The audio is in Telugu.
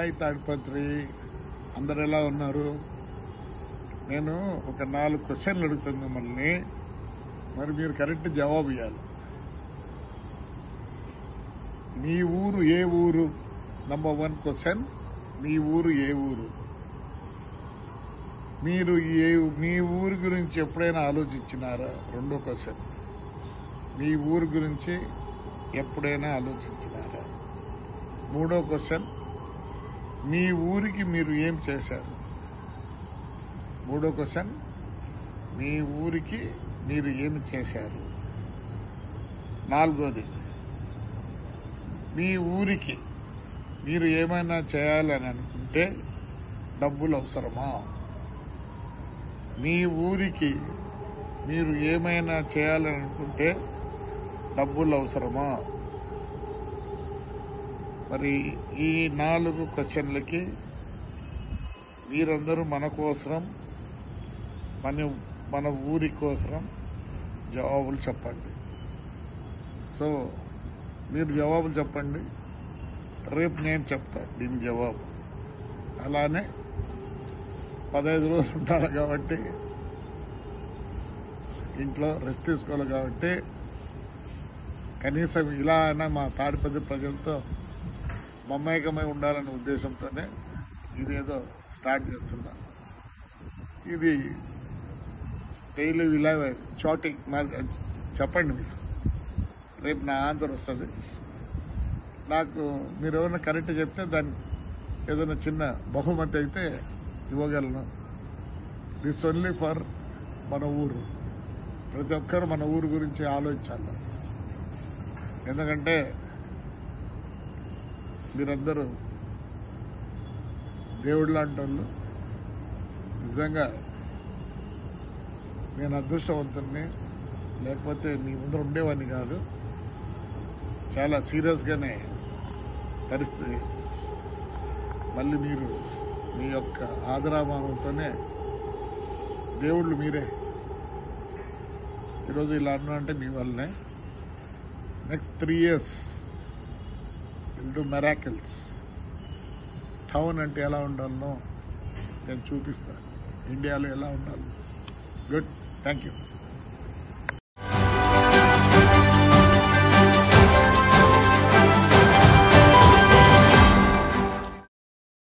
హాయ్ తాడిపత్రి, అందరు ఎలా ఉన్నారు? నేను ఒక 4 క్వశ్చన్లు అడుగుతాను మిమ్మల్ని, మరి మీరు కరెక్ట్ జవాబు ఇవ్వాలి. మీ ఊరు ఏ ఊరు? నంబర్ 1 క్వశ్చన్, మీ ఊరు ఏ ఊరు? మీరు మీ ఊరు గురించి ఎప్పుడైనా ఆలోచించినారా? 2వ క్వశ్చన్, మీ ఊరు గురించి ఎప్పుడైనా ఆలోచించినారా? 3వ క్వశ్చన్, మీ ఊరికి మీరు ఏం చేశారు? 3వ క్వశ్చన్, మీ ఊరికి మీరు ఏమి చేశారు? 4వది, మీ ఊరికి మీరు ఏమైనా చేయాలని అనుకుంటే డబ్బులు అవసరమా? మీ ఊరికి మీరు ఏమైనా చేయాలని అనుకుంటే డబ్బులు అవసరమా? మరి ఈ 4 క్వశ్చన్లకి మీరందరూ మన కోసరం, మన ఊరి కోసరం జవాబులు చెప్పండి. సో మీరు జవాబులు చెప్పండి, రేపు నేను చెప్తా దీని జవాబు. అలానే 15 రోజులు ఉంటారు కాబట్టి, ఇంట్లో రెస్ట్ తీసుకోవాలి కాబట్టి, కనీసం ఇలా అయినా మా తాడిపత్రి ప్రజలతో మమేకమై ఉండాలనే ఉద్దేశంతోనే ఇదేదో స్టార్ట్ చేస్తున్నా. ఇది డైలీ ఇలా చాటింగ్ చెప్పండి. మీరు రేపు నా ఆన్సర్ వస్తుంది. నాకు మీరు ఏమైనా కరెక్ట్ చెప్తే దాన్ని ఏదైనా చిన్న బహుమతి అయితే ఇవ్వగలను. దిస్ ఓన్లీ ఫర్ మన ఊరు. ప్రతి ఒక్కరు మన ఊరు గురించి ఆలోచించాలి. ఎందుకంటే మీరందరూ దేవుడు లాంటి వాళ్ళు. నిజంగా నేను అదృష్టవంతుడిని, లేకపోతే మీ ముందర ఉండేవాడిని కాదు. చాలా సీరియస్గానే పరిస్థితి. మళ్ళీ మీరు మీ యొక్క ఆదరాభావంతోనే దేవుళ్ళు మీరే ఈరోజు ఇలా అన్నా అంటే మీ వల్లనే. Next 3 years will do miracles. Town అంటే ఎలా ఉండాలనో నేను చూపిస్తాను, ఇండియాలో ఎలా ఉండాలి. Good, thank you.